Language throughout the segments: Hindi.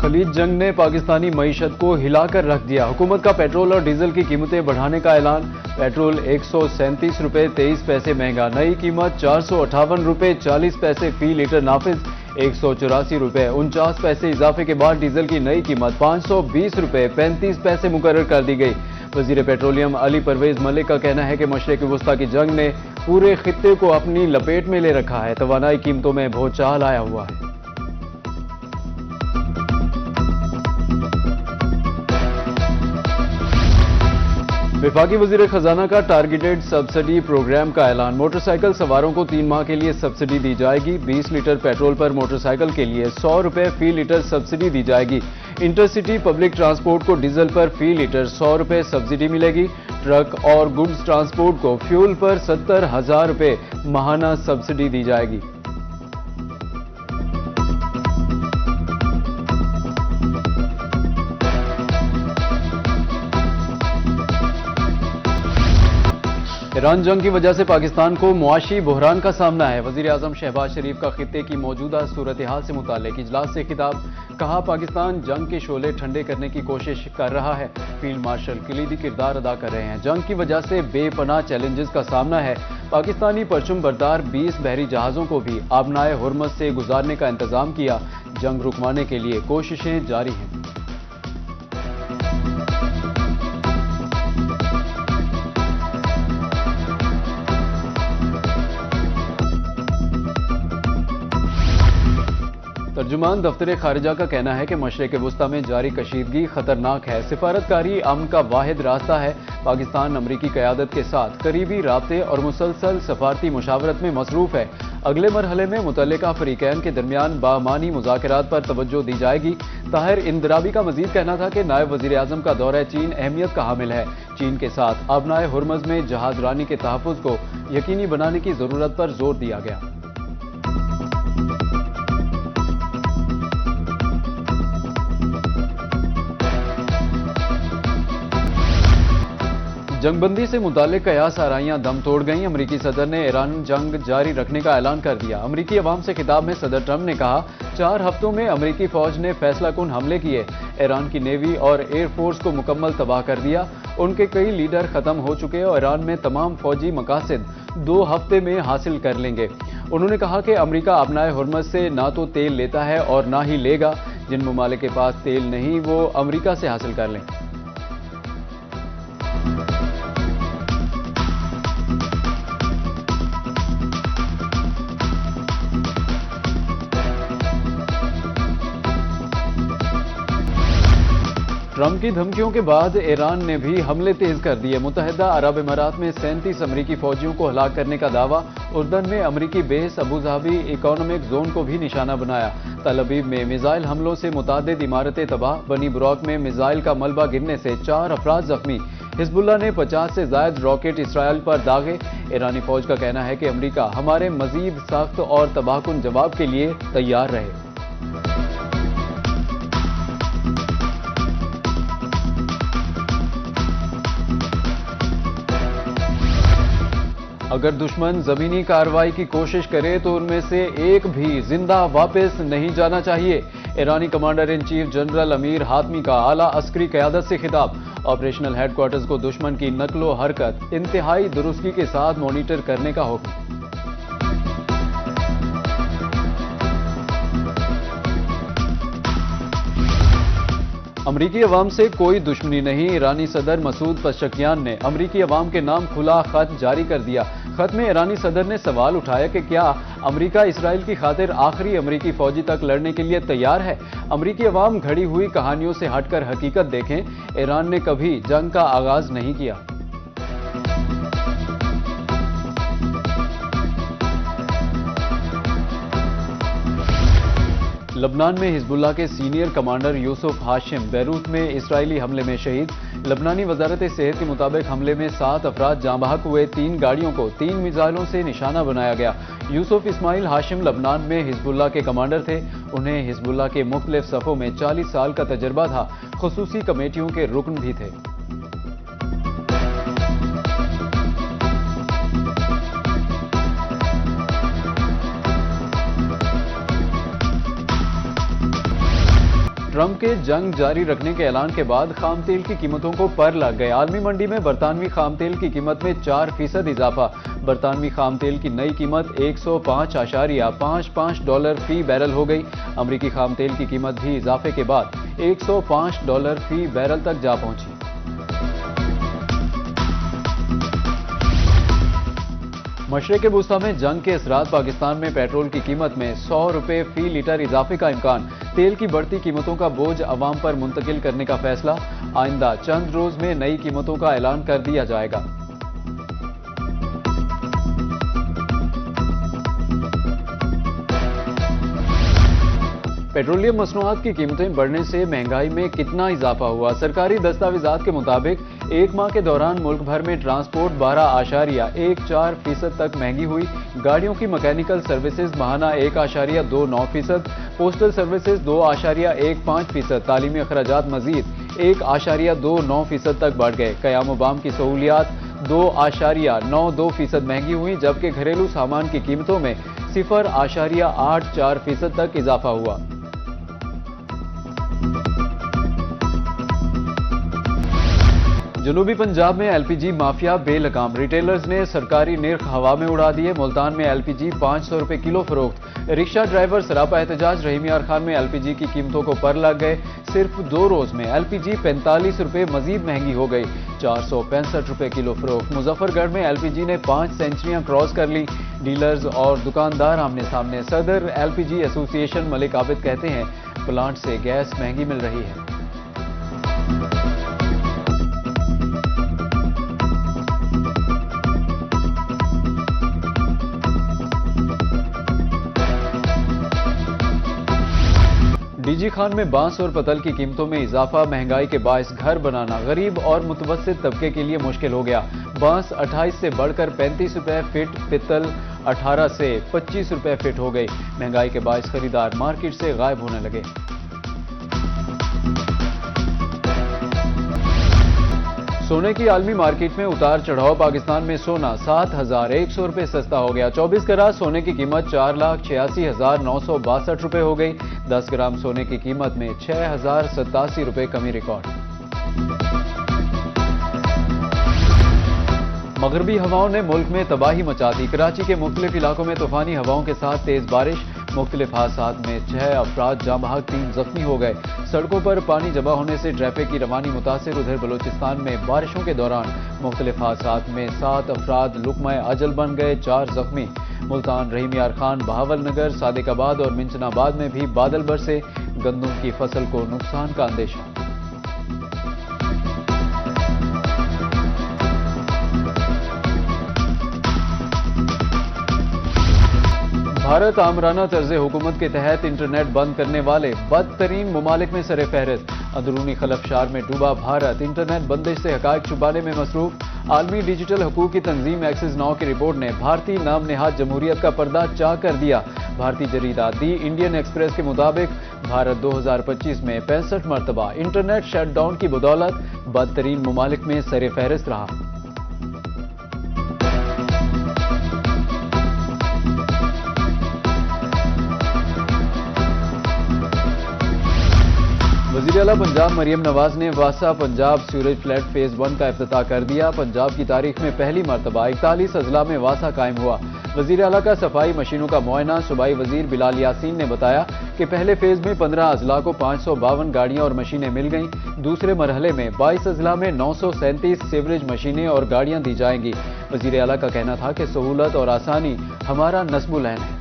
खलीज जंग ने पाकिस्तानी मईशत को हिलाकर रख दिया। हुकूमत का पेट्रोल और डीजल की कीमतें बढ़ाने का ऐलान। पेट्रोल 137 रुपए 23 पैसे महंगा, नई कीमत 458 रुपए 40 पैसे फी लीटर नाफिज। 184 रुपए 49 पैसे इजाफे के बाद डीजल की नई कीमत 520 रुपए 35 पैसे मुकर्रर कर दी गई। वजीर पेट्रोलियम अली परवेज मलिक का कहना है कि मशरिक वस्ता की जंग ने पूरे खित्ते को अपनी लपेट में ले रखा है। तवानाई कीमतों में भूचाल आया हुआ है। वफाकी वजीर खजाना का टारगेटेड सब्सिडी प्रोग्राम का ऐलान। मोटरसाइकिल सवारों को 3 माह के लिए सब्सिडी दी जाएगी। 20 लीटर पेट्रोल पर मोटरसाइकिल के लिए 100 रुपए फी लीटर सब्सिडी दी जाएगी। इंटरसिटी पब्लिक ट्रांसपोर्ट को डीजल पर फी लीटर 100 रुपए सब्सिडी मिलेगी। ट्रक और गुड्स ट्रांसपोर्ट को फ्यूल पर 70,000 रुपए माहाना सब्सिडी दी जाएगी। ईरान जंग की वजह से पाकिस्तान को मुआशी बहरान का सामना है। वजीर आजम शहबाज शरीफ का खित्ते की मौजूदा सूरत हाल से मुताल्लिक इजलास से खिताब। कहा, पाकिस्तान जंग के शोले ठंडे करने की कोशिश कर रहा है। फील्ड मार्शल कलीदी किरदार अदा कर रहे हैं। जंग की वजह से बेपनाह चैलेंजेस का सामना है। पाकिस्तानी परचम बरदार 20 बहरी जहाजों को भी आबनाए हुर्मस से गुजारने का इंतजाम किया। जंग रुकवाने के लिए कोशिशें जारी हैं। तर्जुमान दफ्तर खारिजा का कहना है कि मशरिक वस्ता में जारी कशीदगी खतरनाक है। सिफारतकारी अमन का वाहिद रास्ता है। पाकिस्तान अमरीकी क़यादत के साथ करीबी राब्ते और मुसलसल सफारती मुशावरत में मसरूफ है। अगले मरहले में मुतल्लिका फरीकैन के दरमियान बामानी मुज़ाकरात पर तवज्जो दी जाएगी। ताहिर इंदराबी का मजीद कहना था कि नायब वज़ीर आज़म का दौरा चीन अहमियत का हामिल है। चीन के साथ आबनाए हुर्मज़ में जहाज रानी के तहफ़्फ़ुज़ को यकीनी बनाने की ज़रूरत पर जोर दिया गया। जंगबंदी से मुतालिक कयास आराइयां दम तोड़ गईं। अमरीकी सदर ने ईरान जंग जारी रखने का ऐलान कर दिया। अमरीकी अवाम से खिताब में सदर ट्रंप ने कहा, 4 हफ्तों में अमरीकी फौज ने फैसलाकुन हमले किए। ईरान की नेवी और एयरफोर्स को मुकम्मल तबाह कर दिया। उनके कई लीडर खत्म हो चुके और ईरान में तमाम फौजी मकासद 2 हफ्ते में हासिल कर लेंगे। उन्होंने कहा कि अमरीका अपनाए हुर्मत से ना तो तेल लेता है और ना ही लेगा। जिन ममालिक के पास तेल नहीं वो अमरीका से हासिल कर लें। ट्रंप की धमकियों के बाद ईरान ने भी हमले तेज कर दिए। मुत्तहिदा अरब इमारात में 37 अमरीकी फौजियों को हलाक करने का दावा। उर्दन में अमरीकी base Abu Dhabi economic zone को भी निशाना बनाया। तल अवीव में मिसाइल हमलों से मुतादिद इमारतें तबाह। बनी बुराक में मिसाइल का मलबा गिरने से 4 अफराद जख्मी। हिजबुल्लाह ने 50 से जायद रॉकेट इसराइल पर दागे। ईरानी फौज का कहना है कि अमरीका हमारे मजीद सख्त और तबाहकुन जवाब के लिए तैयार रहे। अगर दुश्मन जमीनी कार्रवाई की कोशिश करे तो उनमें से एक भी जिंदा वापस नहीं जाना चाहिए। ईरानी commander in chief general Amir Hatami का आला अस्करी क़यादत से खिताब। ऑपरेशनल हेडक्वार्टर्स को दुश्मन की नकलो हरकत इंतहाई दुरुस्ती के साथ मॉनिटर करने का हुक्म। अमरीकी अवाम से कोई दुश्मनी नहीं। ईरानी सदर मसूद पशकियान ने अमरीकी अवाम के नाम खुला खत जारी कर दिया। खत में ईरानी सदर ने सवाल उठाया कि क्या अमरीका इसराइल की खातिर आखिरी अमरीकी फौजी तक लड़ने के लिए तैयार है। अमरीकी अवाम घड़ी हुई कहानियों से हटकर हकीकत देखें। ईरान ने कभी जंग का आगाज नहीं किया। लबनान में हिजबुल्लाह के senior commander Yusuf Hashim Beirut में इस्राइली हमले में शहीद। लबनानी वजारत सेहत के मुताबिक हमले में 7 अफराद जाँ बहक हुए। 3 गाड़ियों को 3 मिसाइलों से निशाना बनाया गया। यूसुफ इस्माइल हाशिम लबनान में हिजबुल्लाह के कमांडर थे। उन्हें हिजबुल्लाह के मुख्तलिफ सफ़ों में 40 साल का तजर्बा था। खुसूसी कमेटियों के रुकन भी थे। ट्रंप के जंग जारी रखने के ऐलान के बाद खाम तेल की कीमतों को पर लग गए। आलमी मंडी में बरतानवी खाम तेल की कीमत में 4% इजाफा। बरतानवी खाम तेल की नई कीमत $105.55 फी बैरल हो गई। अमरीकी खाम तेल की कीमत भी इजाफे के बाद $105 फी बैरल तक जा पहुंची। मशरिक़ वुस्ता में जंग के असरात पाकिस्तान में पेट्रोल की कीमत में ₹100 फी लीटर इजाफे का इम्कान। तेल की बढ़ती कीमतों का बोझ अवाम पर मुंतकिल करने का फैसला। आइंदा चंद रोज में नई कीमतों का ऐलान कर दिया जाएगा। पेट्रोलियम मसनूआत की कीमतें बढ़ने से महंगाई में कितना इजाफा हुआ? सरकारी दस्तावेजात के मुताबिक एक माह के दौरान मुल्क भर में ट्रांसपोर्ट 12.14% तक महंगी हुई। गाड़ियों की मैकेनिकल सर्विसेज माहाना 1.29%, पोस्टल सर्विसेज 2.15%, तालीमी अखराजात मजीद 1.29% तक बढ़ गए। क़याम बाम की सहूलियात 2.92% महंगी हुई, जबकि घरेलू सामान की कीमतों में 0.84% तक इजाफा हुआ। जनूबी पंजाब में एलपीजी माफिया बेलगाम। रिटेलर्स ने सरकारी निर्ख हवा में उड़ा दिए। मुल्तान में एलपीजी ₹500 किलो फरोख्त। रिक्शा ड्राइवर सरापा एहतजाज। रहीम यार खान में एलपीजी की कीमतों को पर लग गए। सिर्फ 2 रोज में एलपीजी ₹45 मजीद महंगी हो गई। ₹465 किलो फरोख्त। मुजफ्फरगढ़ में एलपीजी ने 5 सेंचुरियां क्रॉस कर ली। डीलर्स और दुकानदार आमने सामने। सदर एलपीजी एसोसिएशन मलिक आबिद कहते हैं प्लांट से गैस महंगी मिल रही है। डीजी खान में बांस और पतल की कीमतों में इजाफा। महंगाई के बायस घर बनाना गरीब और मुतवस्सित तबके के लिए मुश्किल हो गया। बांस 28 से बढ़कर ₹35 फिट, पित्तल 18 से ₹25 फिट हो गई। महंगाई के बायस खरीदार मार्केट से गायब होने लगे। सोने की आलमी मार्केट में उतार चढ़ाव। पाकिस्तान में सोना ₹7,100 सस्ता हो गया। 24 कैरात सोने की कीमत ₹4,86,962 हो गई। 10 ग्राम सोने की कीमत में ₹6,087 कमी रिकॉर्ड। मगरबी हवाओं ने मुल्क में तबाही मचा दी। कराची के मुख्तलिफ इलाकों में तूफानी हवाओं के साथ तेज बारिश। मुख्तलिफ हादसात में 6 अफराद जाँ बहक, 3 जख्मी हो गए। सड़कों पर पानी जमा होने से ट्रैफिक की रवानी मुतासिर। उधर बलूचिस्तान में बारिशों के दौरान मुख्तलिफ हादसात में 7 अफराद लुकमा अजल बन गए, 4 जख्मी। मुल्तान, रहीम यार खान, बहावलनगर, सादिकाबाद और मिंचनाबाद में भी बादल बरसे। गंदम की फसल को नुकसान का अंदेशा। भारत आमराना तर्ज हुकूमत के तहत इंटरनेट बंद करने वाले बदतरीन ममालिक में सरे फहरिस्त। अंदरूनी खलफशार में डूबा भारत। इंटरनेट बंदिश से हकायक छुपाने में मसरूफ। आलमी डिजिटल हकूक की तंजीम एक्सिस नाउ की रिपोर्ट ने भारतीय नाम नेहाद जमहूरियत का पर्दा चाक कर दिया। भारतीय जरीदा दी इंडियन एक्सप्रेस के मुताबिक भारत 2025 में 65 मरतबा इंटरनेट शटडाउन की बदौलत बदतरीन ममालिक में सरे फहरिस्त रहा। वज़ीर आला पंजाब मरियम नवाज ने वासा पंजाब सीवरेज फ्लैट फेज 1 का इफ्तिताह कर दिया। पंजाब की तारीख में पहली मरतबा 41 अजला में वासा कायम हुआ। वज़ीर आला का सफाई मशीनों का मुआयना। सूबाई वज़ीर बिलाल यासीन ने बताया कि पहले फेज में 15 अजला को 552 गाड़ियां और मशीनें मिल गईं। दूसरे मरहले में 22 अजला में 937 सीवरेज मशीनें और गाड़ियां दी जाएंगी। वज़ीर आला का कहना था कि सहूलत और आसानी हमारा नस्बुल ऐन है।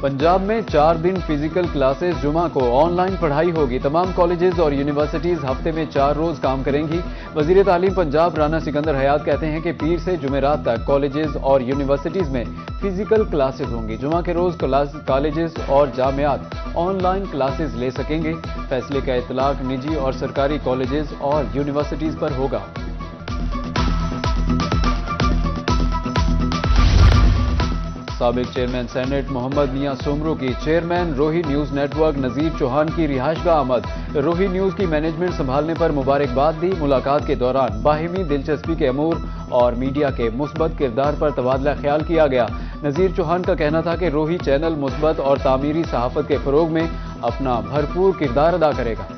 पंजाब में 4 दिन फिजिकल क्लासेस, जुमा को ऑनलाइन पढ़ाई होगी। तमाम कॉलेजेस और यूनिवर्सिटीज हफ्ते में 4 रोज काम करेंगी। वजीर तालीम पंजाब राना सिकंदर हयात कहते हैं कि पीर से जुमेरात तक कॉलेजेस और यूनिवर्सिटीज में फिजिकल क्लासेस होंगी। जुमा के रोज कॉलेजेस और जामियात ऑनलाइन क्लासेस ले सकेंगे। फैसले का इतलाक निजी और सरकारी कॉलेजेस और यूनिवर्सिटीज पर होगा। साबिक चेयरमैन सेनेट मोहम्मद मियां सुमरू की चेयरमैन रोही न्यूज नेटवर्क नजीर चौहान की रिहाइशगाह आमद। रोही न्यूज की मैनेजमेंट संभालने पर मुबारकबाद दी। मुलाकात के दौरान बाहिमी दिलचस्पी के अमूर और मीडिया के मुस्बत किरदार पर तबादला ख्याल किया गया। नजीर चौहान का कहना था कि रोही चैनल मुस्बत और तामीरी सहाफत के फरोग में अपना भरपूर किरदार अदा करेगा।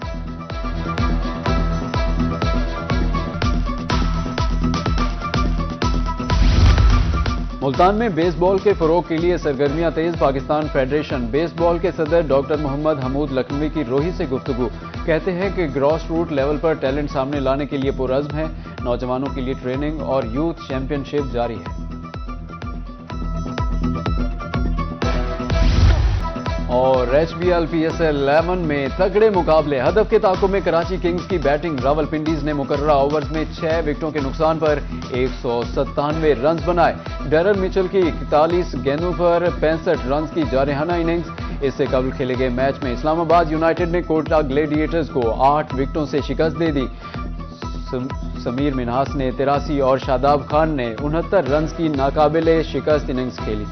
मुल्तान में बेसबॉल के फरोग के लिए सरगर्मियां तेज। पाकिस्तान फेडरेशन बेसबॉल के सदर डॉक्टर मोहम्मद हमूद लखनवी की रोही से गुफ्तगू। कहते हैं कि ग्रॉस रूट लेवल पर टैलेंट सामने लाने के लिए पुरअज़्म है। नौजवानों के लिए ट्रेनिंग और यूथ चैंपियनशिप जारी है। और HBL PSL 11 में तगड़े मुकाबले। हदफ के ताक़ुब में कराची किंग्स की बैटिंग। रावलपिंडीज ने मुकर्ररा ओवर्स में 6 विकेटों के नुकसान पर 197 रन बनाए। डैरल मिचेल की 41 गेंदों पर 65 रन की जारहाना इनिंग्स। इससे कबल खेले गए मैच में इस्लामाबाद यूनाइटेड ने कोटा ग्लेडिएटर्स को 8 विकेटों से शिकस्त दे दी। समीर मिन्हास ने 83 और शादाब खान ने 69 रन की नाकाबिले शिकस्त इनिंग्स खेली।